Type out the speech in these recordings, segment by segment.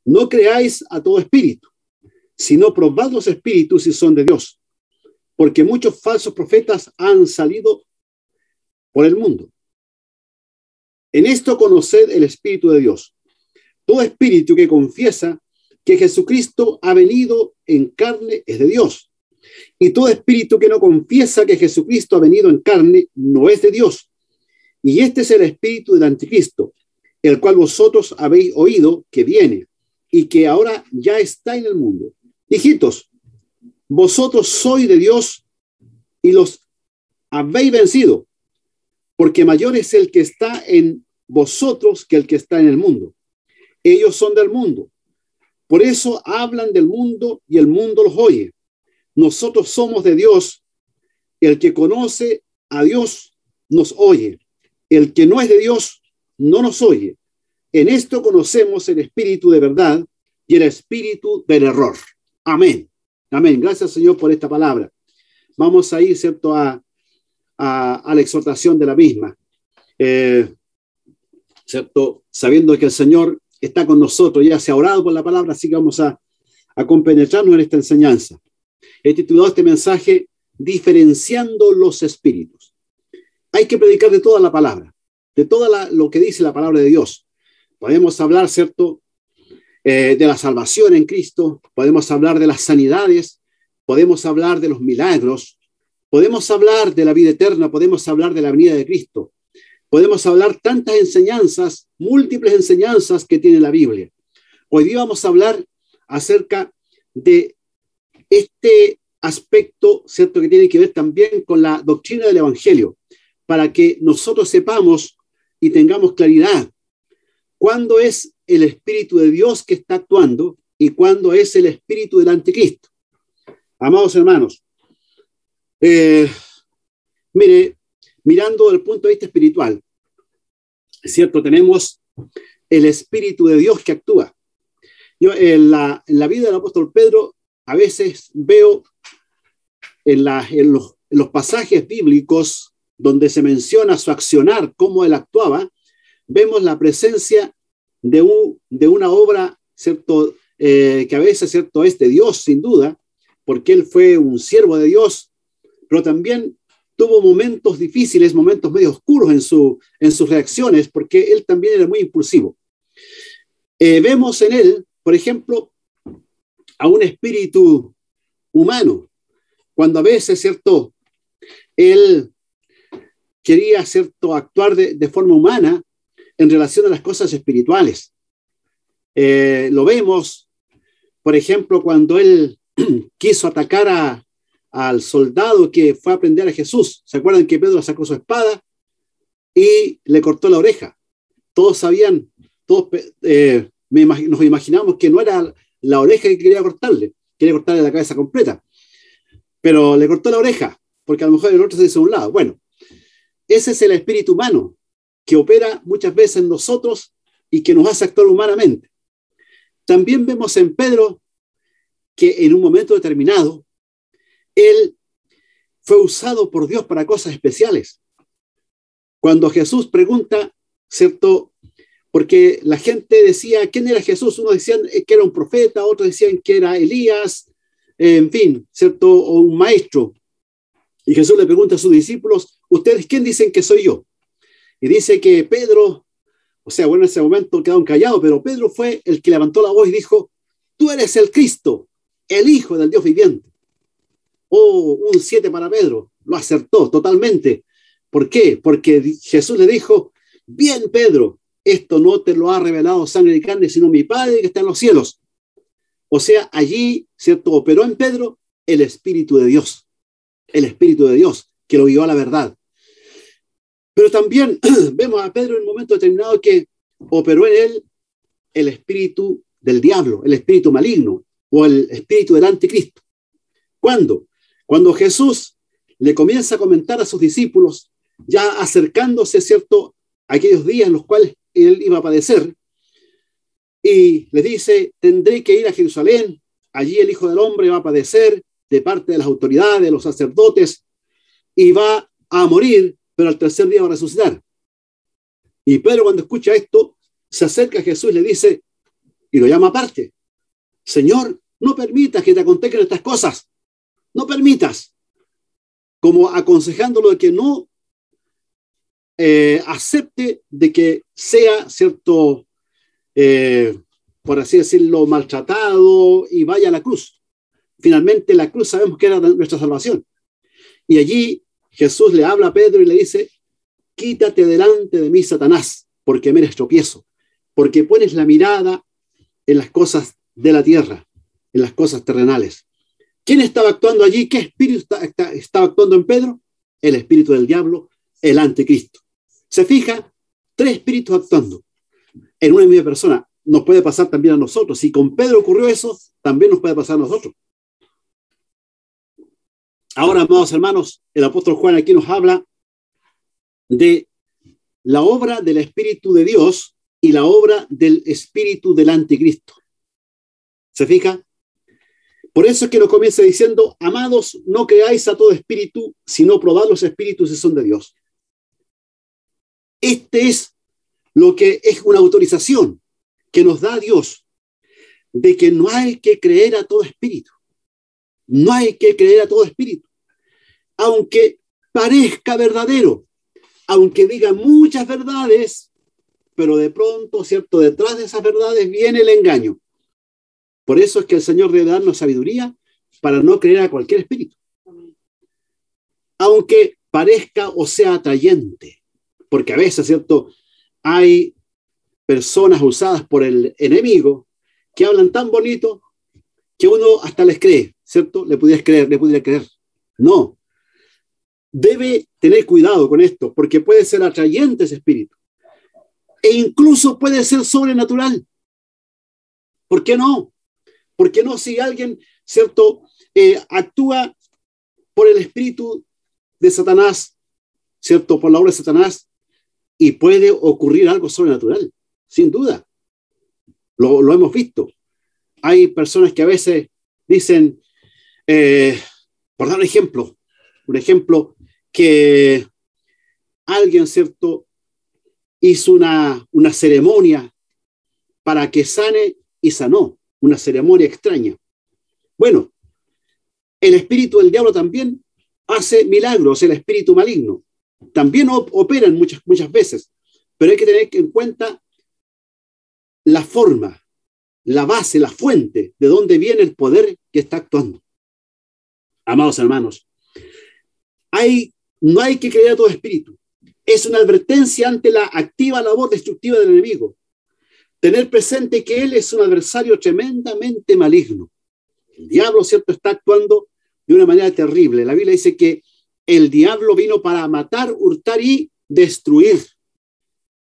No creáis a todo espíritu, sino probad los espíritus si son de Dios, porque muchos falsos profetas han salido por el mundo. En esto conoced el Espíritu de Dios. Todo espíritu que confiesa que Jesucristo ha venido en carne es de Dios. Y todo espíritu que no confiesa que Jesucristo ha venido en carne no es de Dios. Y este es el espíritu del anticristo, el cual vosotros habéis oído que viene y que ahora ya está en el mundo. Hijitos, vosotros sois de Dios y los habéis vencido, porque mayor es el que está en vosotros que el que está en el mundo. Ellos son del mundo, por eso hablan del mundo y el mundo los oye. Nosotros somos de Dios, el que conoce a Dios nos oye, el que no es de Dios no nos oye. En esto conocemos el espíritu de verdad y el espíritu del error. Amén. Amén. Gracias, Señor, por esta palabra. Vamos a ir, ¿cierto?, a la exhortación de la misma. ¿Cierto? Sabiendo que el Señor está con nosotros, ya se ha orado por la palabra, así que vamos a compenetrarnos en esta enseñanza. He titulado este mensaje Diferenciando los espíritus. Hay que predicar de toda la palabra, de todo lo que dice la palabra de Dios. Podemos hablar, ¿cierto?, de la salvación en Cristo, podemos hablar de las sanidades, podemos hablar de los milagros, podemos hablar de la vida eterna, podemos hablar de la venida de Cristo, podemos hablar tantas enseñanzas, múltiples enseñanzas que tiene la Biblia. Hoy día vamos a hablar acerca de este aspecto, ¿cierto?, que tiene que ver también con la doctrina del Evangelio, para que nosotros sepamos y tengamos claridad cuándo es el Espíritu de Dios que está actuando y cuándo es el Espíritu del Anticristo. Amados hermanos, mire, mirando desde el punto de vista espiritual, es cierto, tenemos el Espíritu de Dios que actúa. Yo en la vida del apóstol Pedro a veces veo en los pasajes bíblicos donde se menciona su accionar, cómo él actuaba, vemos la presencia de una obra, ¿cierto?, que a veces, ¿cierto?, es de Dios, sin duda, porque él fue un siervo de Dios, pero también tuvo momentos difíciles, momentos medio oscuros en sus reacciones, porque él también era muy impulsivo. Vemos en él, por ejemplo, a un espíritu humano, cuando a veces, ¿cierto?, él quería, ¿cierto?, actuar de forma humana en relación a las cosas espirituales. Lo vemos, por ejemplo, cuando él quiso atacar al soldado que fue a prender a Jesús. ¿Se acuerdan que Pedro sacó su espada y le cortó la oreja? Todos sabían, nos imaginamos que no era la oreja que quería cortarle la cabeza completa, pero le cortó la oreja, porque a lo mejor el otro se hizo a un lado. Bueno, ese es el espíritu humano que opera muchas veces en nosotros y que nos hace actuar humanamente. También vemos en Pedro que en un momento determinado, él fue usado por Dios para cosas especiales. Cuando Jesús pregunta, ¿cierto?, porque la gente decía, ¿quién era Jesús? Unos decían que era un profeta, otros decían que era Elías, en fin, ¿cierto?, o un maestro. Y Jesús le pregunta a sus discípulos, ¿ustedes quién dicen que soy yo? Y dice que Pedro, o sea, bueno, en ese momento quedaron callados, pero Pedro fue el que levantó la voz y dijo, tú eres el Cristo, el Hijo del Dios viviente. Oh, un 7 para Pedro, lo acertó totalmente. ¿Por qué? Porque Jesús le dijo, bien, Pedro, esto no te lo ha revelado sangre y carne, sino mi Padre que está en los cielos. O sea, allí, ¿cierto?, operó en Pedro el Espíritu de Dios que lo guió a la verdad. Pero también vemos a Pedro en un momento determinado que operó en él el espíritu del diablo, el espíritu maligno o el espíritu del anticristo. ¿Cuándo? Cuando Jesús le comienza a comentar a sus discípulos, ya acercándose, ¿cierto?, a aquellos días en los cuales él iba a padecer, y les dice, tendré que ir a Jerusalén, allí el Hijo del Hombre va a padecer de parte de las autoridades, de los sacerdotes, y va a morir, pero al tercer día va a resucitar. Y Pedro, cuando escucha esto, se acerca a Jesús y le dice, y lo llama aparte. Señor, no permitas que te acontezcan estas cosas. No permitas. Como aconsejándolo de que no acepte de que sea, cierto, por así decirlo, maltratado y vaya a la cruz. Finalmente la cruz sabemos que era nuestra salvación. Y allí Jesús le habla a Pedro y le dice, quítate delante de mí, Satanás, porque me eres tropiezo, porque pones la mirada en las cosas de la tierra, en las cosas terrenales. ¿Quién estaba actuando allí? ¿Qué espíritu estaba actuando en Pedro? El espíritu del diablo, el anticristo. ¿Se fija? 3 espíritus actuando en una misma persona. Nos puede pasar también a nosotros. Si con Pedro ocurrió eso, también nos puede pasar a nosotros. Ahora, amados hermanos, el apóstol Juan aquí nos habla de la obra del Espíritu de Dios y la obra del espíritu del anticristo. ¿Se fija? Por eso es que nos comienza diciendo, amados, no creáis a todo espíritu, sino probad los espíritus si son de Dios. Este es lo que es una autorización que nos da Dios, de que no hay que creer a todo espíritu. No hay que creer a todo espíritu. Aunque parezca verdadero, aunque diga muchas verdades, pero de pronto, ¿cierto? Detrás de esas verdades viene el engaño. Por eso es que el Señor debe darnos sabiduría para no creer a cualquier espíritu. Aunque parezca o sea atrayente, porque a veces, ¿cierto? Hay personas usadas por el enemigo que hablan tan bonito que uno hasta les cree, ¿cierto? Le pudiera creer. No. Debe tener cuidado con esto, porque puede ser atrayente ese espíritu. E incluso puede ser sobrenatural. ¿Por qué no? ¿Por qué no si alguien, ¿cierto? Actúa por el espíritu de Satanás, ¿cierto? Por la obra de Satanás, y puede ocurrir algo sobrenatural, sin duda. Lo hemos visto. Hay personas que a veces dicen, por dar un ejemplo que alguien, ¿cierto? Hizo una ceremonia para que sane y sanó, una ceremonia extraña. Bueno, el espíritu del diablo también hace milagros, el espíritu maligno. También operan muchas veces, pero hay que tener en cuenta la forma, la base, la fuente de dónde viene el poder que está actuando. Amados hermanos, no hay que creer a todo espíritu. Es una advertencia ante la activa labor destructiva del enemigo. Tener presente que él es un adversario tremendamente maligno. El diablo, ¿cierto?, está actuando de una manera terrible. La Biblia dice que el diablo vino para matar, hurtar y destruir.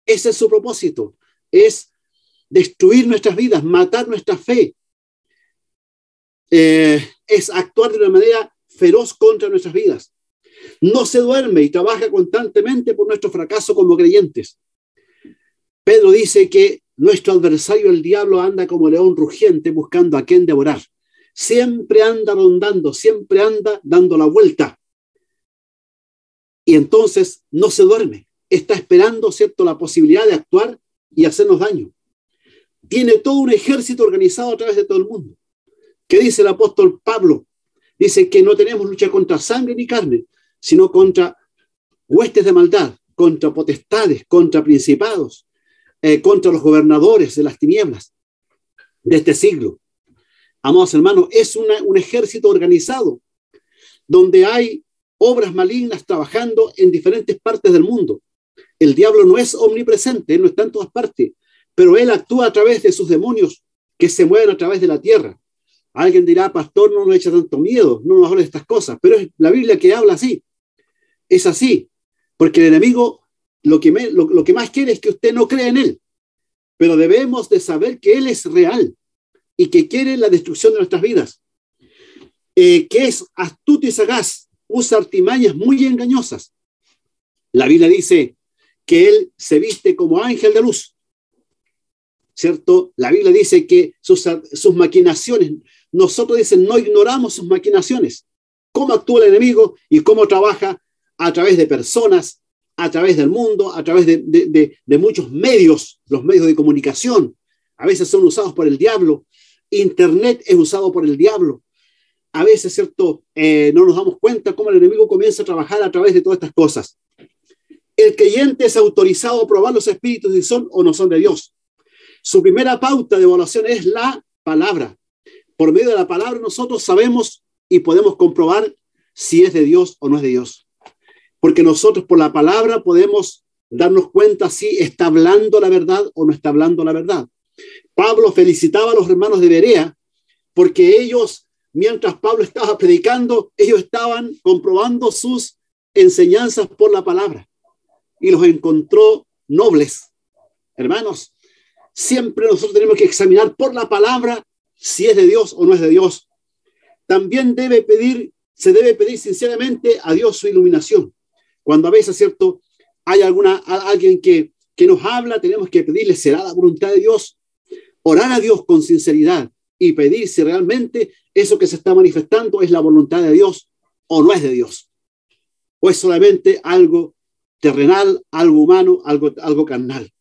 Ese es su propósito. Es destruir nuestras vidas, matar nuestra fe. Es actuar de una manera feroz contra nuestras vidas. No se duerme y trabaja constantemente por nuestro fracaso como creyentes. Pedro dice que nuestro adversario, el diablo, anda como león rugiente buscando a quien devorar. Siempre anda rondando, siempre anda dando la vuelta. Y entonces no se duerme. Está esperando, ¿cierto?, la posibilidad de actuar y hacernos daño. Tiene todo un ejército organizado a través de todo el mundo. ¿Qué dice el apóstol Pablo? Dice que no tenemos lucha contra sangre ni carne, sino contra huestes de maldad, contra potestades, contra principados, contra los gobernadores de las tinieblas de este siglo. Amados hermanos, es un ejército organizado donde hay obras malignas trabajando en diferentes partes del mundo. El diablo no es omnipresente, él no está en todas partes, pero él actúa a través de sus demonios que se mueven a través de la tierra. Alguien dirá, pastor, no nos echa tanto miedo, no nos habla de estas cosas, pero es la Biblia que habla así. Es así, porque el enemigo lo que más quiere es que usted no crea en él, pero debemos de saber que él es real y que quiere la destrucción de nuestras vidas, que es astuto y sagaz, usa artimañas muy engañosas. La Biblia dice que él se viste como ángel de luz, ¿cierto? La Biblia dice que sus maquinaciones, nosotros dicen, no ignoramos sus maquinaciones, cómo actúa el enemigo y cómo trabaja a través de personas, a través del mundo, a través de muchos medios, los medios de comunicación. a veces son usados por el diablo. Internet es usado por el diablo. A veces, ¿cierto? No nos damos cuenta cómo el enemigo comienza a trabajar a través de todas estas cosas. El creyente es autorizado a probar los espíritus si son o no son de Dios. Su primera pauta de evaluación es la palabra. Por medio de la palabra nosotros sabemos y podemos comprobar si es de Dios o no es de Dios. Porque nosotros por la palabra podemos darnos cuenta si está hablando la verdad o no está hablando la verdad. Pablo felicitaba a los hermanos de Berea porque ellos, mientras Pablo estaba predicando, ellos estaban comprobando sus enseñanzas por la palabra y los encontró nobles. Hermanos, siempre nosotros tenemos que examinar por la palabra si es de Dios o no es de Dios. También se debe pedir sinceramente a Dios su iluminación. Cuando a veces, ¿cierto?, hay alguien que nos habla, tenemos que pedirle, ¿será la voluntad de Dios? Orar a Dios con sinceridad y pedir si realmente eso que se está manifestando es la voluntad de Dios o no es de Dios. O es solamente algo terrenal, algo humano, algo carnal.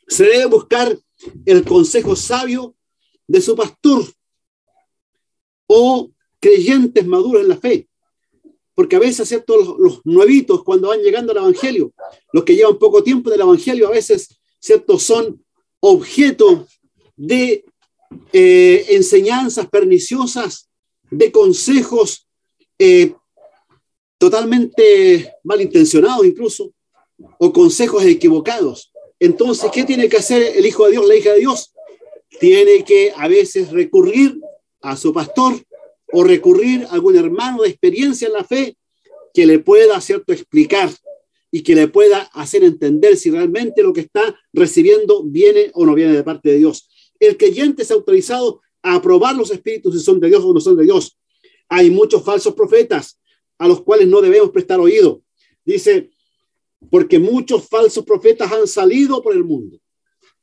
Se debe buscar el consejo sabio de su pastor o creyentes maduros en la fe. Porque a veces, ¿cierto?, los nuevitos cuando van llegando al evangelio, los que llevan poco tiempo del evangelio, a veces, ¿cierto?, son objeto de enseñanzas perniciosas, de consejos totalmente malintencionados incluso, o consejos equivocados. Entonces, ¿qué tiene que hacer el hijo de Dios, la hija de Dios? Tiene que a veces recurrir a su pastor o recurrir a algún hermano de experiencia en la fe que le pueda, ¿cierto?, explicar y que le pueda hacer entender si realmente lo que está recibiendo viene o no viene de parte de Dios. El creyente es autorizado a aprobar los espíritus si son de Dios o no son de Dios. Hay muchos falsos profetas a los cuales no debemos prestar oído. Dice, porque muchos falsos profetas han salido por el mundo.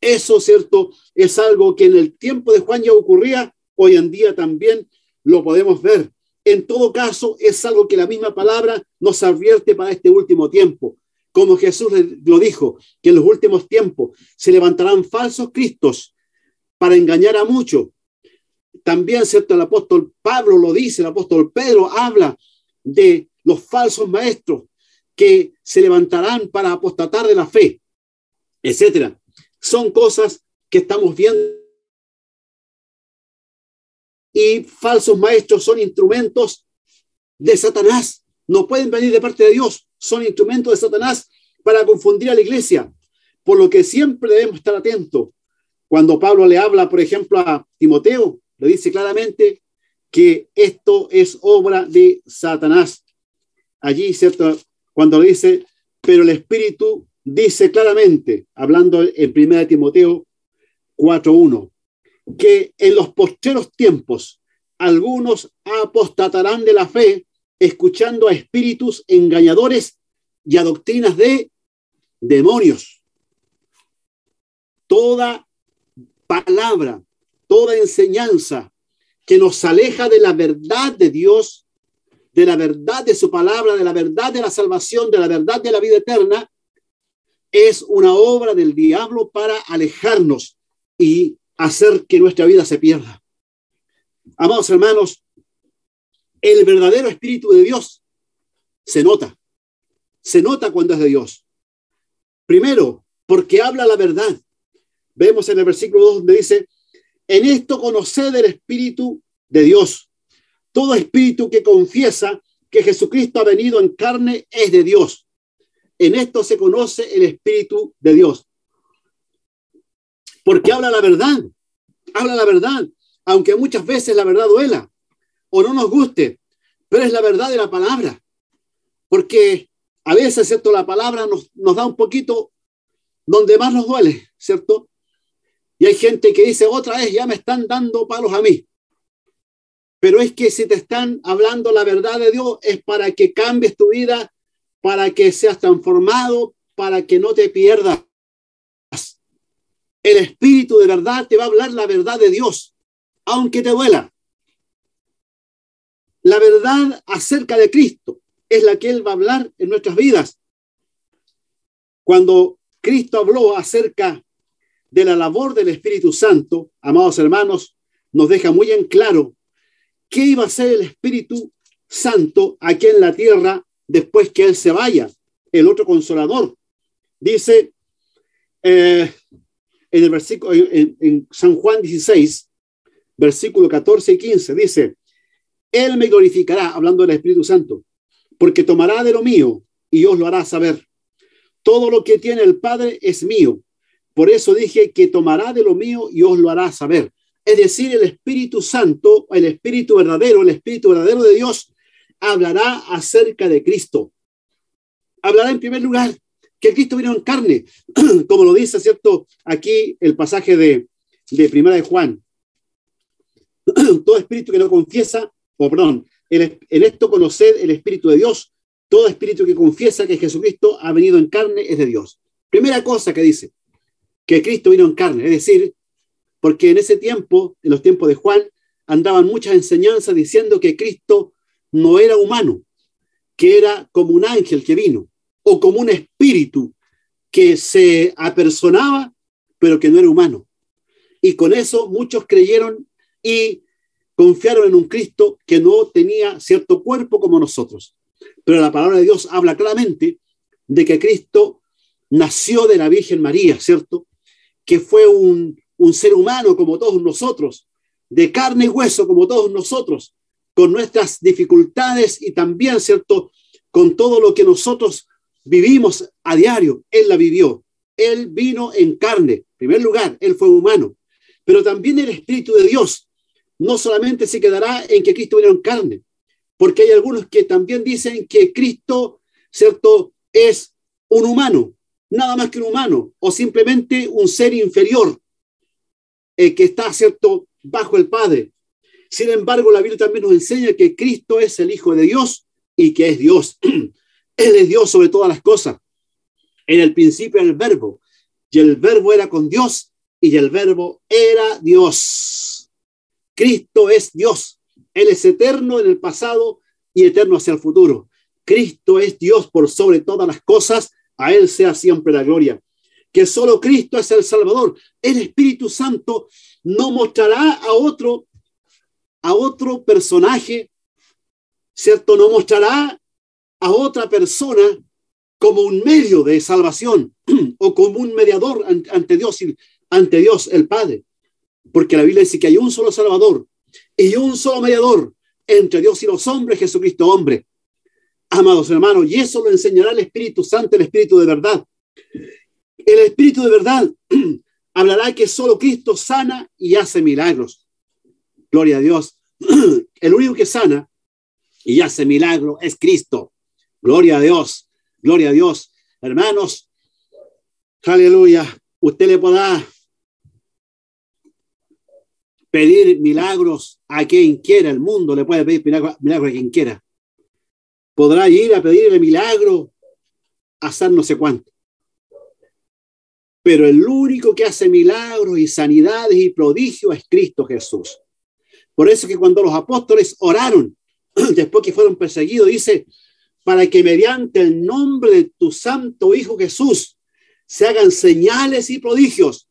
Eso, ¿cierto?, es algo que en el tiempo de Juan ya ocurría, hoy en día también lo podemos ver. En todo caso, es algo que la misma palabra nos advierte para este último tiempo. Como Jesús lo dijo, que en los últimos tiempos se levantarán falsos cristos para engañar a muchos. También, ¿cierto?, el apóstol Pablo lo dice, el apóstol Pedro habla de los falsos maestros que se levantarán para apostatar de la fe, etcétera. Son cosas que estamos viendo. Y falsos maestros son instrumentos de Satanás. No pueden venir de parte de Dios. Son instrumentos de Satanás para confundir a la iglesia. Por lo que siempre debemos estar atentos. Cuando Pablo le habla, por ejemplo, a Timoteo, le dice claramente que esto es obra de Satanás. Allí, ¿cierto?, cuando le dice, pero el Espíritu dice claramente, hablando en 1 Timoteo 4:1, que en los postreros tiempos algunos apostatarán de la fe, escuchando a espíritus engañadores y a doctrinas de demonios. Toda palabra, toda enseñanza que nos aleja de la verdad de Dios, de la verdad de su palabra, de la verdad de la salvación, de la verdad de la vida eterna, es una obra del diablo para alejarnos y hacer que nuestra vida se pierda. Amados hermanos, el verdadero Espíritu de Dios se nota cuando es de Dios. Primero, porque habla la verdad. Vemos en el versículo 2 donde dice, en esto conoced el Espíritu de Dios. Todo espíritu que confiesa que Jesucristo ha venido en carne es de Dios. En esto se conoce el Espíritu de Dios. Porque habla la verdad, aunque muchas veces la verdad duela o no nos guste, pero es la verdad de la palabra. Porque a veces, ¿cierto?, la palabra nos da un poquito donde más nos duele, ¿cierto? Y hay gente que dice, otra vez ya me están dando palos a mí. Pero es que si te están hablando la verdad de Dios es para que cambies tu vida, para que seas transformado, para que no te pierdas. El Espíritu de verdad te va a hablar la verdad de Dios, aunque te duela. La verdad acerca de Cristo es la que Él va a hablar en nuestras vidas. Cuando Cristo habló acerca de la labor del Espíritu Santo, amados hermanos, nos deja muy en claro qué iba a hacer el Espíritu Santo aquí en la tierra después que Él se vaya, el otro consolador. Dice en el versículo, en San Juan 16, versículo 14 y 15, dice: Él me glorificará, hablando del Espíritu Santo, porque tomará de lo mío y os lo hará saber. Todo lo que tiene el Padre es mío. Por eso dije que tomará de lo mío y os lo hará saber. Es decir, el Espíritu Santo, el Espíritu verdadero de Dios, hablará acerca de Cristo. Hablará en primer lugar que Cristo vino en carne, como lo dice, ¿cierto?, aquí el pasaje de Primera de Juan. Todo espíritu que no confiesa, en esto conoced el Espíritu de Dios. Todo espíritu que confiesa que Jesucristo ha venido en carne es de Dios. Primera cosa que dice, que Cristo vino en carne, es decir, porque en ese tiempo, en los tiempos de Juan, andaban muchas enseñanzas diciendo que Cristo no era humano, que era como un ángel que vino, o como un espíritu que se apersonaba, pero que no era humano. Y con eso muchos creyeron y confiaron en un Cristo que no tenía cierto cuerpo como nosotros. Pero la palabra de Dios habla claramente de que Cristo nació de la Virgen María, ¿cierto? Que fue un ser humano como todos nosotros, de carne y hueso como todos nosotros, con nuestras dificultades y también, ¿cierto?, con todo lo que nosotros vivimos a diario. Él la vivió. Él vino en carne. En primer lugar, Él fue humano. Pero también el Espíritu de Dios no solamente se quedará en que Cristo vino en carne, porque hay algunos que también dicen que Cristo, ¿cierto?, es un humano, nada más que un humano, o simplemente un ser inferior que está, ¿cierto?, bajo el Padre. Sin embargo, la Biblia también nos enseña que Cristo es el Hijo de Dios y que es Dios. Él es Dios sobre todas las cosas. En el principio era el Verbo, y el Verbo era con Dios, y el Verbo era Dios. Cristo es Dios. Él es eterno en el pasado y eterno hacia el futuro. Cristo es Dios por sobre todas las cosas. A Él sea siempre la gloria. Que solo Cristo es el Salvador. El Espíritu Santo no mostrará a otro personaje, ¿cierto? No mostrará a otra persona como un medio de salvación o como un mediador ante Dios el Padre. Porque la Biblia dice que hay un solo Salvador y un solo mediador entre Dios y los hombres, Jesucristo hombre. Amados hermanos, y eso lo enseñará el Espíritu Santo, el Espíritu de verdad. El Espíritu de verdad hablará que solo Cristo sana y hace milagros. Gloria a Dios. El único que sana y hace milagros es Cristo. Gloria a Dios. Gloria a Dios. Hermanos, aleluya. Usted le podrá pedir milagros a quien quiera. El mundo le puede pedir milagros a quien quiera. Podrá ir a pedirle milagro a San no sé cuánto. Pero el único que hace milagros y sanidades y prodigios es Cristo Jesús. Por eso que cuando los apóstoles oraron, después que fueron perseguidos, dice, para que mediante el nombre de tu santo Hijo Jesús se hagan señales y prodigios.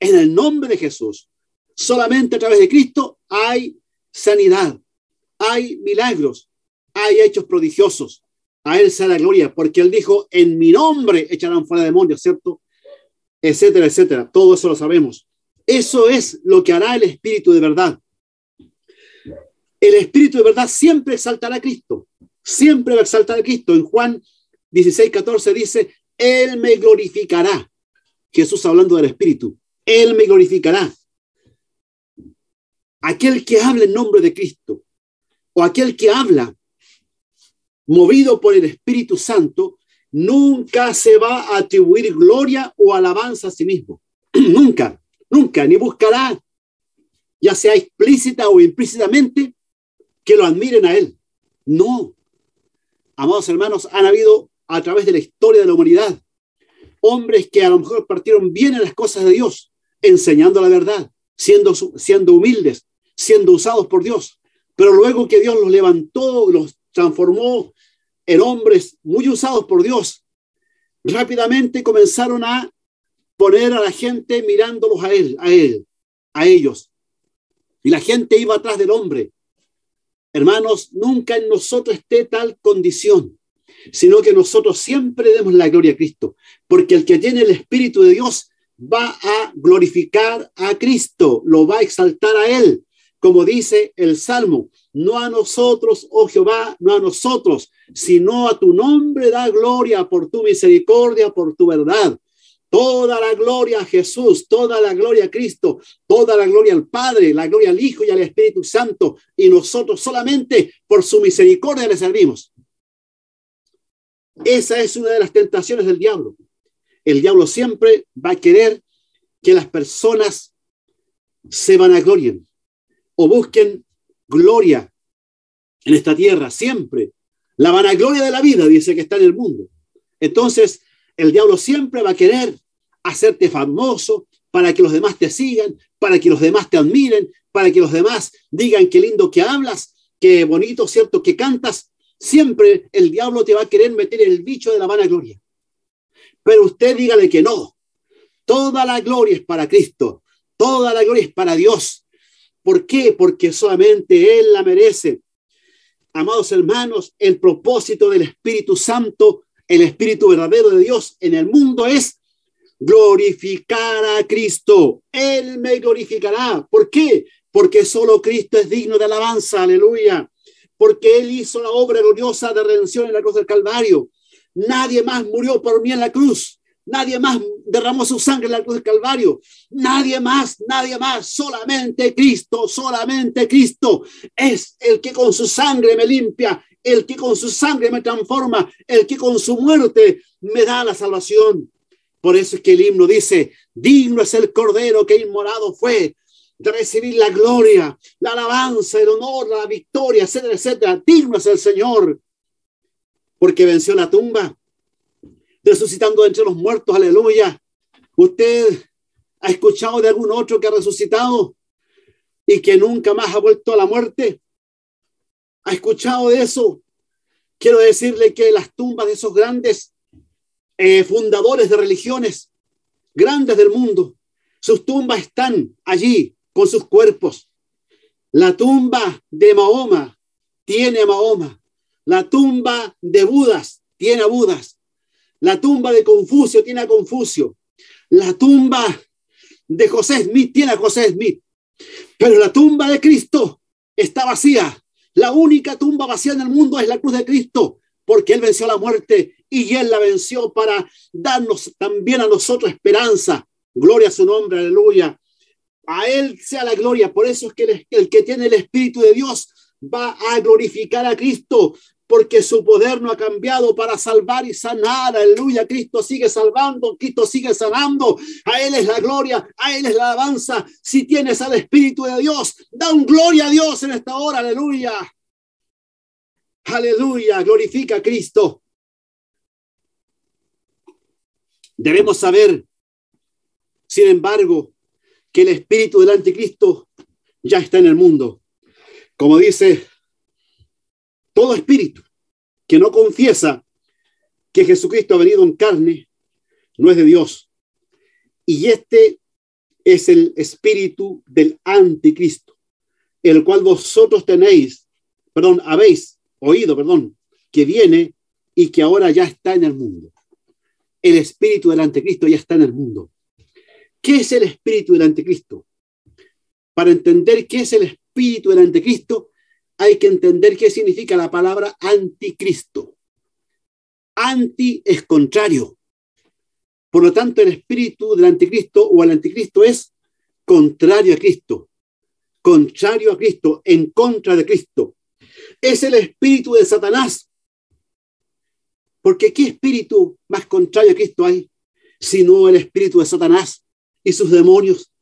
En el nombre de Jesús. Solamente a través de Cristo hay sanidad, hay milagros, hay hechos prodigiosos. A Él sea la gloria, porque Él dijo, en mi nombre echarán fuera demonios, ¿cierto? Etcétera, etcétera. Todo eso lo sabemos. Eso es lo que hará el Espíritu de verdad. El Espíritu de verdad siempre exaltará a Cristo. Siempre va a exaltar a Cristo. En Juan 16:14 dice, Él me glorificará. Jesús hablando del Espíritu. Él me glorificará. Aquel que habla en nombre de Cristo o aquel que habla movido por el Espíritu Santo nunca se va a atribuir gloria o alabanza a sí mismo. Nunca, nunca, ni buscará, ya sea explícita o implícitamente, que lo admiren a Él. No. Amados hermanos, han habido a través de la historia de la humanidad hombres que a lo mejor partieron bien en las cosas de Dios, enseñando la verdad, siendo humildes, siendo usados por Dios. Pero luego que Dios los levantó, los transformó en hombres muy usados por Dios, rápidamente comenzaron a poner a la gente mirándolos a ellos. Y la gente iba atrás del hombre. Hermanos, nunca en nosotros esté tal condición, sino que nosotros siempre demos la gloria a Cristo, porque el que tiene el Espíritu de Dios va a glorificar a Cristo, lo va a exaltar a Él, como dice el Salmo, no a nosotros, oh Jehová, no a nosotros, sino a tu nombre da gloria por tu misericordia, por tu verdad. Toda la gloria a Jesús, toda la gloria a Cristo, toda la gloria al Padre, la gloria al Hijo y al Espíritu Santo, y nosotros solamente por su misericordia le servimos. Esa es una de las tentaciones del diablo. El diablo siempre va a querer que las personas se vanaglorien o busquen gloria en esta tierra, siempre. La vanagloria de la vida dice que está en el mundo. Entonces, el diablo siempre va a querer hacerte famoso para que los demás te sigan, para que los demás te admiren, para que los demás digan qué lindo que hablas, qué bonito, cierto, que cantas. Siempre el diablo te va a querer meter el bicho de la vanagloria. Pero usted dígale que no. Toda la gloria es para Cristo. Toda la gloria es para Dios. ¿Por qué? Porque solamente Él la merece. Amados hermanos, el propósito del Espíritu Santo, el Espíritu verdadero de Dios en el mundo es glorificar a Cristo. Él me glorificará. ¿Por qué? Porque solo Cristo es digno de alabanza. Aleluya. Porque Él hizo la obra gloriosa de redención en la cruz del Calvario. Nadie más murió por mí en la cruz. Nadie más derramó su sangre en la cruz del Calvario. Nadie más, solamente Cristo es el que con su sangre me limpia, el que con su sangre me transforma, el que con su muerte me da la salvación. Por eso es que el himno dice, digno es el Cordero que inmolado fue, de recibir la gloria, la alabanza, el honor, la victoria, etcétera, etcétera. Digno es el Señor, porque venció la tumba, resucitando entre los muertos, aleluya. ¿Usted ha escuchado de algún otro que ha resucitado y que nunca más ha vuelto a la muerte? ¿Ha escuchado de eso? Quiero decirle que las tumbas de esos grandes fundadores de religiones, grandes del mundo, sus tumbas están allí con sus cuerpos. La tumba de Mahoma tiene a Mahoma. La tumba de Budas tiene a Budas. La tumba de Confucio tiene a Confucio. La tumba de José Smith tiene a José Smith. Pero la tumba de Cristo está vacía. La única tumba vacía en el mundo es la cruz de Cristo, porque Él venció la muerte y Él la venció para darnos también a nosotros esperanza. Gloria a su nombre, aleluya. A Él sea la gloria. Por eso es que el que tiene el Espíritu de Dios va a glorificar a Cristo, porque su poder no ha cambiado para salvar y sanar. Aleluya. Cristo sigue salvando, Cristo sigue sanando. A Él es la gloria, a Él es la alabanza. Si tienes al Espíritu de Dios, da un gloria a Dios en esta hora. Aleluya. Aleluya. Glorifica a Cristo. Debemos saber, sin embargo, que el espíritu del anticristo ya está en el mundo. Como dice, todo espíritu que no confiesa que Jesucristo ha venido en carne no es de Dios. Y este es el espíritu del anticristo, el cual vosotros habéis oído, que viene y que ahora ya está en el mundo. El espíritu del anticristo ya está en el mundo. ¿Qué es el espíritu del anticristo? Para entender qué es el espíritu del anticristo, hay que entender qué significa la palabra anticristo. Anti es contrario. Por lo tanto, el espíritu del anticristo o el anticristo es contrario a Cristo. Contrario a Cristo, en contra de Cristo. Es el espíritu de Satanás. Porque ¿qué espíritu más contrario a Cristo hay? Sino el espíritu de Satanás y sus demonios,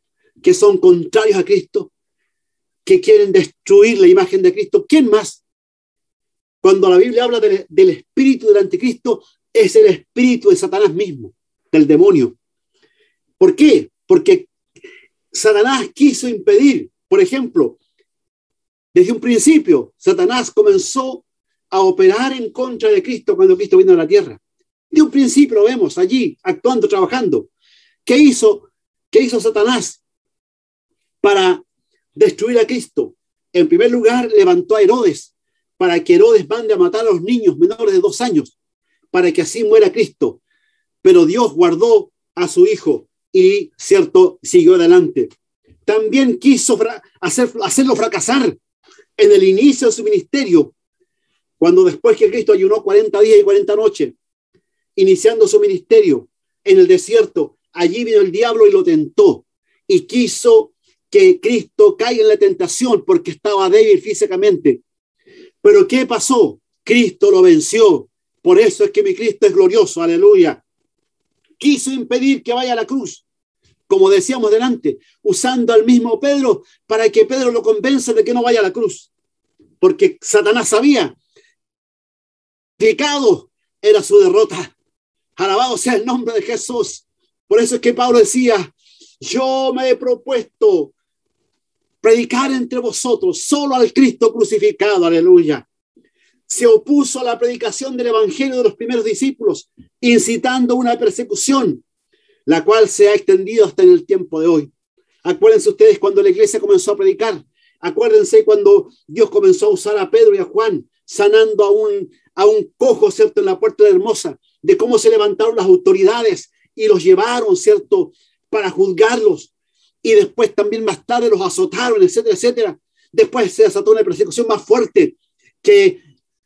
que son contrarios a Cristo, que quieren destruir la imagen de Cristo. ¿Quién más? Cuando la Biblia habla del espíritu del anticristo, es el espíritu de Satanás mismo, del demonio. ¿Por qué? Porque Satanás quiso impedir, por ejemplo, desde un principio, Satanás comenzó a operar en contra de Cristo cuando Cristo vino a la tierra. De un principio lo vemos allí, actuando, trabajando. ¿Qué hizo? ¿Qué hizo Satanás para destruir a Cristo? En primer lugar, levantó a Herodes para que Herodes mande a matar a los niños menores de 2 años, para que así muera Cristo. Pero Dios guardó a su hijo y, cierto, siguió adelante. También quiso hacerlo fracasar en el inicio de su ministerio, cuando después que Cristo ayunó 40 días y 40 noches, iniciando su ministerio en el desierto, allí vino el diablo y lo tentó y quiso que Cristo caiga en la tentación porque estaba débil físicamente. Pero ¿qué pasó? Cristo lo venció. Por eso es que mi Cristo es glorioso, aleluya. Quiso impedir que vaya a la cruz, como decíamos delante, usando al mismo Pedro para que Pedro lo convenza de que no vaya a la cruz. Porque Satanás sabía que pecado era su derrota. Alabado sea el nombre de Jesús. Por eso es que Pablo decía, yo me he propuesto predicar entre vosotros solo al Cristo crucificado, aleluya. Se opuso a la predicación del evangelio de los primeros discípulos, incitando una persecución, la cual se ha extendido hasta en el tiempo de hoy. Acuérdense ustedes cuando la iglesia comenzó a predicar, acuérdense cuando Dios comenzó a usar a Pedro y a Juan, sanando a un cojo, ¿cierto?, en la puerta de Hermosa, de cómo se levantaron las autoridades y los llevaron, ¿cierto?, para juzgarlos. Y después también más tarde los azotaron, etcétera, etcétera. Después se desató una persecución más fuerte que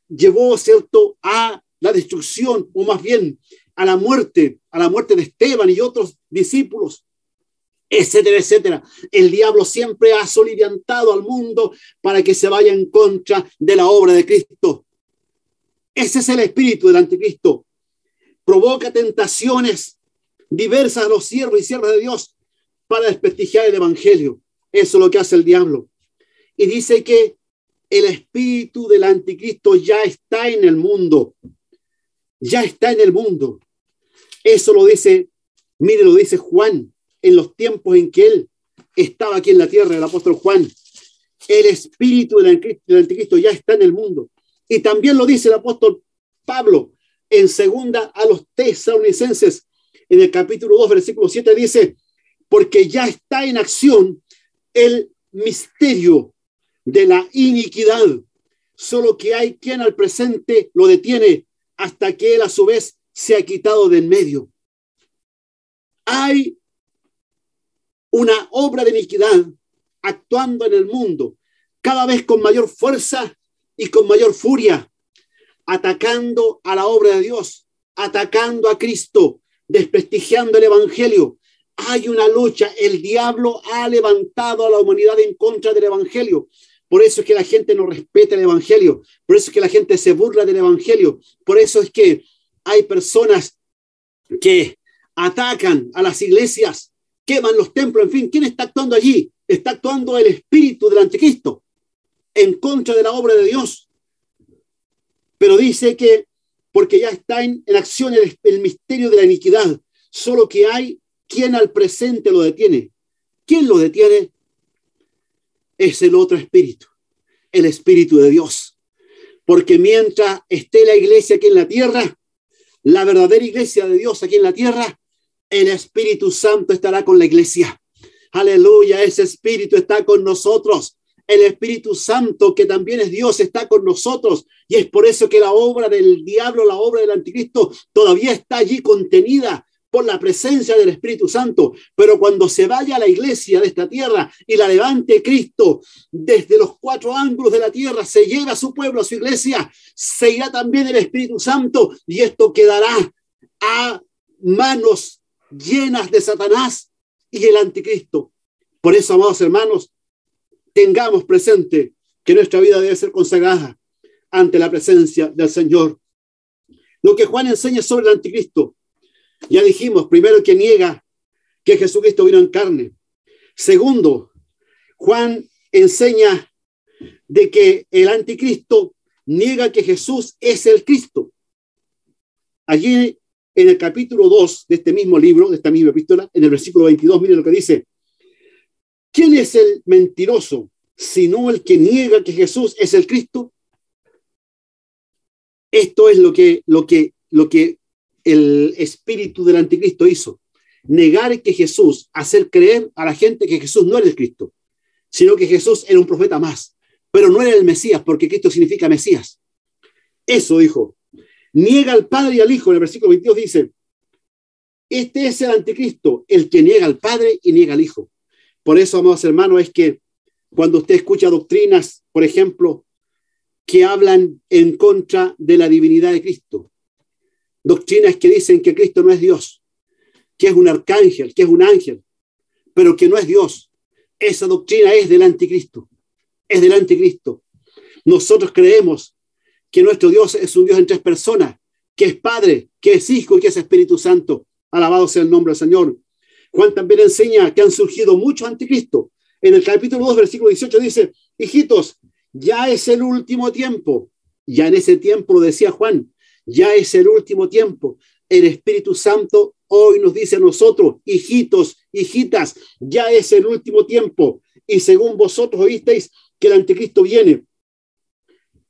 llevó, ¿cierto?, a la destrucción, o más bien a la muerte de Esteban y otros discípulos, etcétera, etcétera. El diablo siempre ha soliviantado al mundo para que se vaya en contra de la obra de Cristo. Ese es el espíritu del anticristo. Provoca tentaciones diversas a los siervos y siervas de Dios para desprestigiar el evangelio. Eso es lo que hace el diablo. Y dice que el espíritu del anticristo ya está en el mundo. Ya está en el mundo. Eso lo dice, mire, lo dice Juan en los tiempos en que él estaba aquí en la tierra, el apóstol Juan. El espíritu del anticristo ya está en el mundo. Y también lo dice el apóstol Pablo en segunda a los Tesalonicenses, en el capítulo 2, versículo 7, dice, porque ya está en acción el misterio de la iniquidad, solo que hay quien al presente lo detiene hasta que él a su vez se ha quitado de en medio. Hay una obra de iniquidad actuando en el mundo, cada vez con mayor fuerza y con mayor furia, atacando a la obra de Dios, atacando a Cristo, desprestigiando el evangelio. Hay una lucha, el diablo ha levantado a la humanidad en contra del evangelio. Por eso es que la gente no respeta el evangelio, por eso es que la gente se burla del evangelio, por eso es que hay personas que atacan a las iglesias, queman los templos, en fin. ¿Quién está actuando allí? Está actuando el espíritu del anticristo en contra de la obra de Dios. Pero dice que porque ya está en acción el misterio de la iniquidad, solo que hay quien al presente lo detiene. ¿Quién lo detiene? Es el otro espíritu, el espíritu de Dios. Porque mientras esté la iglesia aquí en la tierra, la verdadera iglesia de Dios aquí en la tierra, el Espíritu Santo estará con la iglesia. Aleluya, ese espíritu está con nosotros. El Espíritu Santo, que también es Dios, está con nosotros. Y es por eso que la obra del diablo, la obra del anticristo, todavía está allí contenida por la presencia del Espíritu Santo. Pero cuando se vaya a la iglesia de esta tierra y la levante Cristo desde los 4 ángulos de la tierra, se lleva a su pueblo, a su iglesia, se irá también el Espíritu Santo y esto quedará a manos llenas de Satanás y el anticristo. Por eso, amados hermanos, tengamos presente que nuestra vida debe ser consagrada ante la presencia del Señor. Lo que Juan enseña sobre el anticristo, ya dijimos, primero, que niega que Jesucristo vino en carne. Segundo, Juan enseña de que el anticristo niega que Jesús es el Cristo. Allí en el capítulo 2 de este mismo libro, de esta misma epístola, en el versículo 22, mire lo que dice. ¿Quién es el mentiroso, sino el que niega que Jesús es el Cristo? Esto es lo que el espíritu del anticristo hizo. negar que Jesús, hacer creer a la gente que Jesús no era el Cristo, sino que Jesús era un profeta más, pero no era el Mesías, porque Cristo significa Mesías. Eso dijo. Niega al Padre y al Hijo. En el versículo 22 dice, este es el anticristo, el que niega al Padre y niega al Hijo. Por eso, amados hermanos, es que cuando usted escucha doctrinas, por ejemplo, que hablan en contra de la divinidad de Cristo, doctrinas que dicen que Cristo no es Dios, que es un arcángel, que es un ángel, pero que no es Dios, esa doctrina es del anticristo, es del anticristo. Nosotros creemos que nuestro Dios es un Dios en tres personas, que es Padre, que es Hijo y que es Espíritu Santo. Alabado sea el nombre del Señor. Juan también enseña que han surgido muchos anticristos. En el capítulo 2, versículo 18 dice, hijitos, ya es el último tiempo. Ya en ese tiempo, lo decía Juan, ya es el último tiempo. El Espíritu Santo hoy nos dice a nosotros, hijitos, hijitas, ya es el último tiempo. Y según vosotros oísteis que el anticristo viene.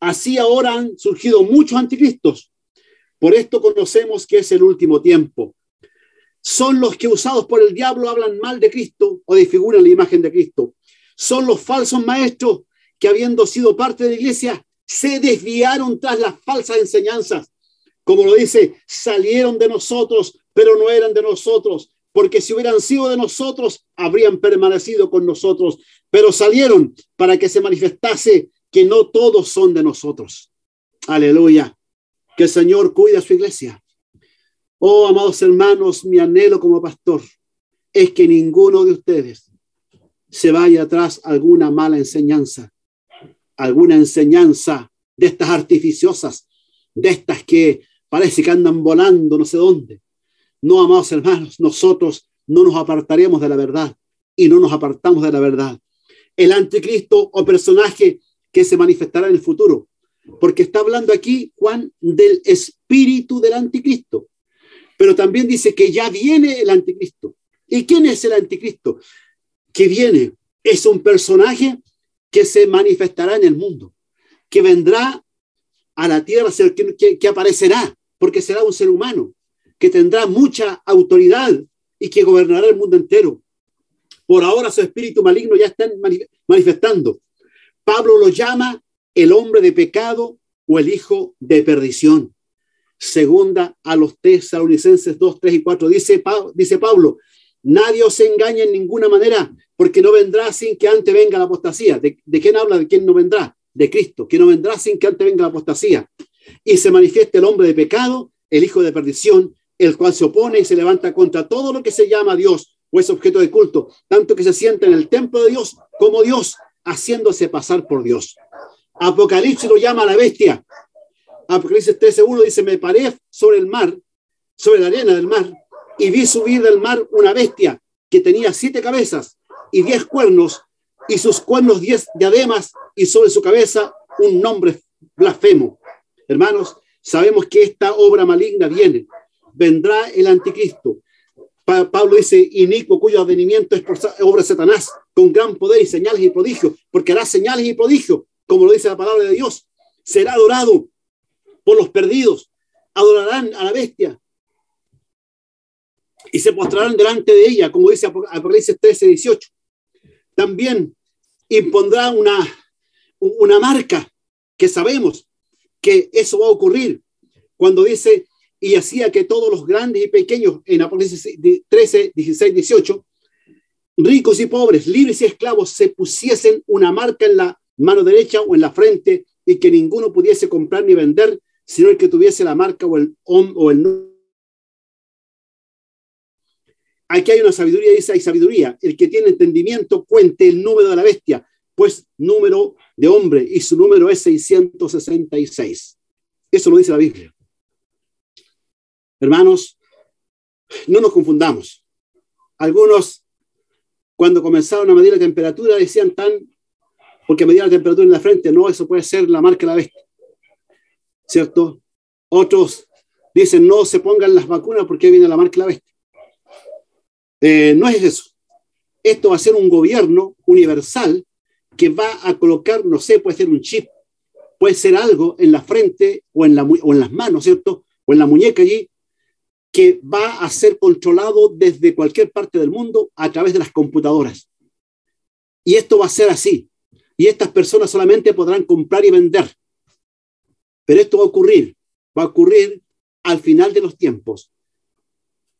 Así ahora han surgido muchos anticristos. Por esto conocemos que es el último tiempo. Son los que usados por el diablo hablan mal de Cristo o desfiguran la imagen de Cristo. Son los falsos maestros que habiendo sido parte de la iglesia se desviaron tras las falsas enseñanzas. Como lo dice, salieron de nosotros, pero no eran de nosotros, porque si hubieran sido de nosotros, habrían permanecido con nosotros, pero salieron para que se manifestase que no todos son de nosotros. Aleluya. Que el Señor cuide a su iglesia. Oh, amados hermanos, mi anhelo como pastor es que ninguno de ustedes se vaya atrás alguna mala enseñanza, alguna enseñanza de estas artificiosas, de estas que parece que andan volando no sé dónde. No, amados hermanos, nosotros no nos apartaremos de la verdad y no nos apartamos de la verdad. El anticristo o personaje que se manifestará en el futuro, porque está hablando aquí Juan del espíritu del anticristo, pero también dice que ya viene el anticristo. ¿Y quién es el anticristo? Que viene, es un personaje que se manifestará en el mundo, que vendrá a la tierra, que aparecerá, porque será un ser humano, que tendrá mucha autoridad y que gobernará el mundo entero. Por ahora su espíritu maligno ya está manifestando. Pablo lo llama el hombre de pecado o el hijo de perdición. Segunda a los Tesalonicenses 2, 3 y 4 dice Pablo, nadie os engañe en ninguna manera, porque no vendrá sin que antes venga la apostasía. ¿De quién habla? ¿De quién no vendrá? De Cristo, que no vendrá sin que antes venga la apostasía. Y se manifiesta el hombre de pecado, el hijo de perdición, el cual se opone y se levanta contra todo lo que se llama Dios o es objeto de culto, tanto que se sienta en el templo de Dios como Dios, haciéndose pasar por Dios. Apocalipsis lo llama la bestia. Apocalipsis 13:1 dice, me paré sobre el mar, sobre la arena del mar, y vi subir del mar una bestia que tenía 7 cabezas y 10 cuernos, y sus cuernos 10 diademas, y sobre su cabeza un nombre blasfemo. Hermanos, sabemos que esta obra maligna viene. Vendrá el anticristo. Pablo dice, inicuo cuyo advenimiento es por obra de Satanás, con gran poder y señales y prodigios, porque hará señales y prodigios, como lo dice la palabra de Dios. Será adorado por los perdidos, adorarán a la bestia y se postrarán delante de ella, como dice Apocalipsis 13:18. También impondrá una marca, que sabemos que eso va a ocurrir, cuando dice, y hacía que todos los grandes y pequeños, en Apocalipsis 13, 16, 18, ricos y pobres, libres y esclavos, se pusiesen una marca en la mano derecha o en la frente, y que ninguno pudiese comprar ni vender, sino el que tuviese la marca o el nombre. Aquí hay una sabiduría, dice, hay sabiduría. El que tiene entendimiento cuente el número de la bestia, pues número de hombre, y su número es 666. Eso lo dice la Biblia. Hermanos, no nos confundamos. Algunos, cuando comenzaron a medir la temperatura, decían porque medían la temperatura en la frente, no, eso puede ser la marca de la bestia. ¿Cierto? Otros dicen, no se pongan las vacunas porque viene la marca de la bestia. No es eso. Esto va a ser un gobierno universal que va a colocar, no sé, puede ser un chip, puede ser algo en la frente o en las manos, ¿cierto? O en la muñeca allí, que va a ser controlado desde cualquier parte del mundo a través de las computadoras. Y esto va a ser así. Y estas personas solamente podrán comprar y vender. Pero esto va a ocurrir al final de los tiempos,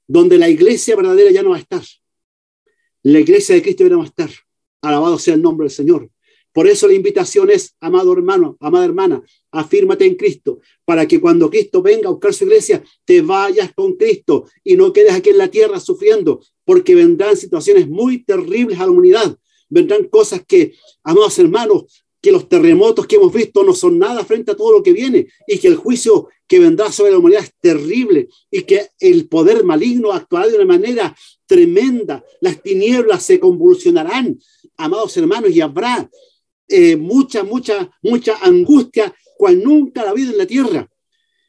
donde la iglesia verdadera ya no va a estar. La iglesia de Cristo ya no va a estar. Alabado sea el nombre del Señor. Por eso la invitación es, amado hermano, amada hermana, afírmate en Cristo, para que cuando Cristo venga a buscar su iglesia, te vayas con Cristo y no quedes aquí en la tierra sufriendo, porque vendrán situaciones muy terribles a la humanidad. Vendrán cosas que, amados hermanos, que los terremotos que hemos visto no son nada frente a todo lo que viene, y que el juicio que vendrá sobre la humanidad es terrible, y que el poder maligno actuará de una manera tremenda. Las tinieblas se convulsionarán, amados hermanos, y habrá mucha angustia cual nunca la ha habido en la tierra.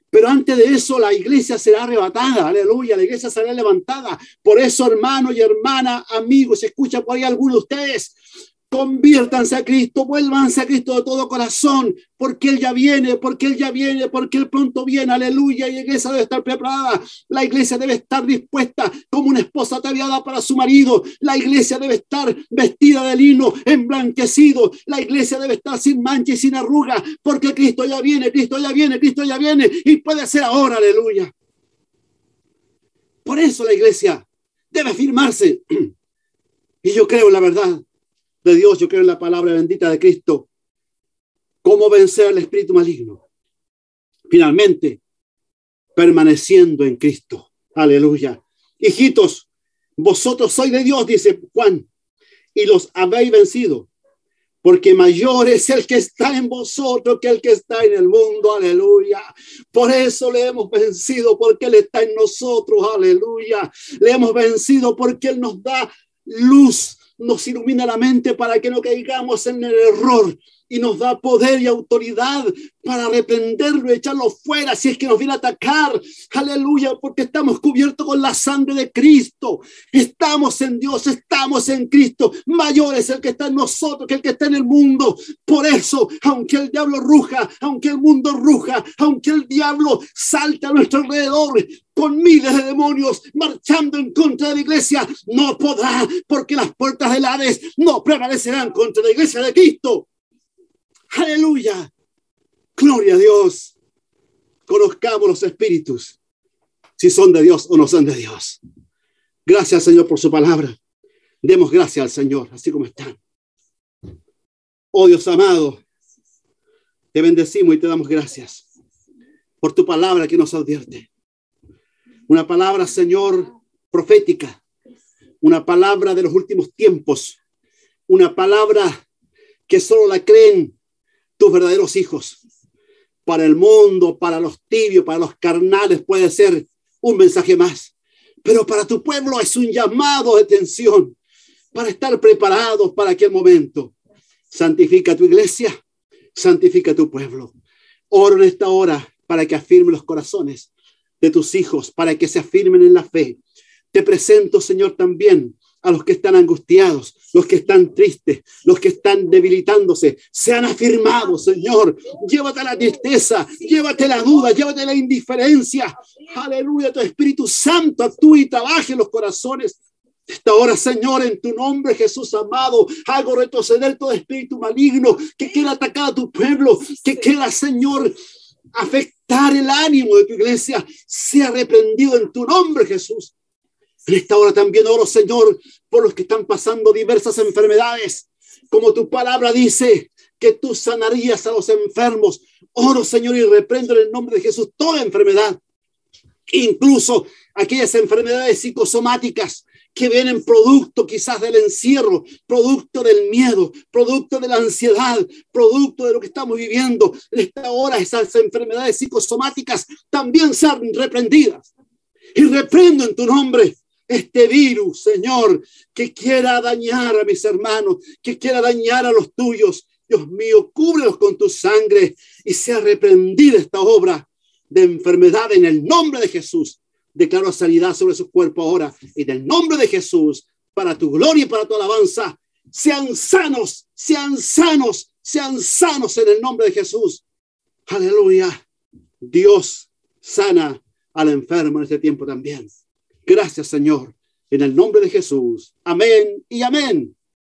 Pero antes de eso la iglesia será arrebatada, aleluya, la iglesia será levantada. Por eso, hermanos y hermanas, amigos, escucha por ahí algunos de ustedes, conviértanse a Cristo, vuélvanse a Cristo de todo corazón, porque Él ya viene, porque Él pronto viene, aleluya, y la iglesia debe estar preparada, la iglesia debe estar dispuesta como una esposa ataviada para su marido, la iglesia debe estar vestida de lino emblanquecido, la iglesia debe estar sin mancha y sin arruga, porque Cristo ya viene, y puede ser ahora, aleluya. Por eso la iglesia debe afirmarse, y yo creo en la verdad de Dios, yo creo en la palabra bendita de Cristo. ¿Cómo vencer al espíritu maligno? Finalmente, permaneciendo en Cristo. Aleluya. Hijitos, vosotros sois de Dios, dice Juan, y los habéis vencido, porque mayor es el que está en vosotros que el que está en el mundo. Aleluya. Por eso le hemos vencido, porque Él está en nosotros. Aleluya. Le hemos vencido porque Él nos da luz, nos ilumina la mente para que no caigamos en el error, y nos da poder y autoridad para reprenderlo y echarlo fuera si es que nos viene a atacar. Aleluya, porque estamos cubiertos con la sangre de Cristo. Estamos en Dios, estamos en Cristo. Mayor es el que está en nosotros que el que está en el mundo. Por eso, aunque el diablo ruja, aunque el mundo ruja, aunque el diablo salte a nuestro alrededor con miles de demonios marchando en contra de la iglesia, no podrá, porque las puertas del Hades no prevalecerán contra la iglesia de Cristo. Aleluya. Gloria a Dios. Conozcamos los espíritus, si son de Dios o no son de Dios. Gracias, Señor, por su palabra. Demos gracias al Señor, así como están. Oh Dios amado, te bendecimos y te damos gracias por tu palabra que nos advierte. Una palabra, Señor, profética. Una palabra de los últimos tiempos. Una palabra que solo la creen tus verdaderos hijos. Para el mundo, para los tibios, para los carnales puede ser un mensaje más, pero para tu pueblo es un llamado de atención para estar preparados para aquel momento. Santifica tu iglesia, santifica tu pueblo. Oro en esta hora para que afirme los corazones de tus hijos, para que se afirmen en la fe. Te presento, Señor, también a los que están angustiados, los que están tristes, los que están debilitándose, sean afirmados, Señor. Llévate la tristeza, llévate la duda, llévate la indiferencia. Aleluya, tu Espíritu Santo actúe y trabaje en los corazones. Esta hora, Señor, en tu nombre, Jesús amado, hago retroceder todo espíritu maligno que quiera atacar a tu pueblo, que quiera, Señor, afectar el ánimo de tu iglesia. Sea reprendido en tu nombre, Jesús. En esta hora también oro, Señor, por los que están pasando diversas enfermedades. Como tu palabra dice, que tú sanarías a los enfermos. Oro, Señor, y reprendo en el nombre de Jesús toda enfermedad. Incluso aquellas enfermedades psicosomáticas que vienen producto quizás del encierro, producto del miedo, producto de la ansiedad, producto de lo que estamos viviendo. En esta hora esas enfermedades psicosomáticas también sean reprendidas. Y reprendo en tu nombre este virus, Señor, que quiera dañar a mis hermanos, que quiera dañar a los tuyos. Dios mío, cúbrelos con tu sangre y sea reprendida esta obra de enfermedad en el nombre de Jesús. Declaro sanidad sobre su cuerpo ahora, en el nombre de Jesús, para tu gloria y para tu alabanza. Sean sanos, sean sanos, sean sanos en el nombre de Jesús. Aleluya. Dios sana al enfermo en este tiempo también. Gracias, Señor, en el nombre de Jesús. Amén y amén.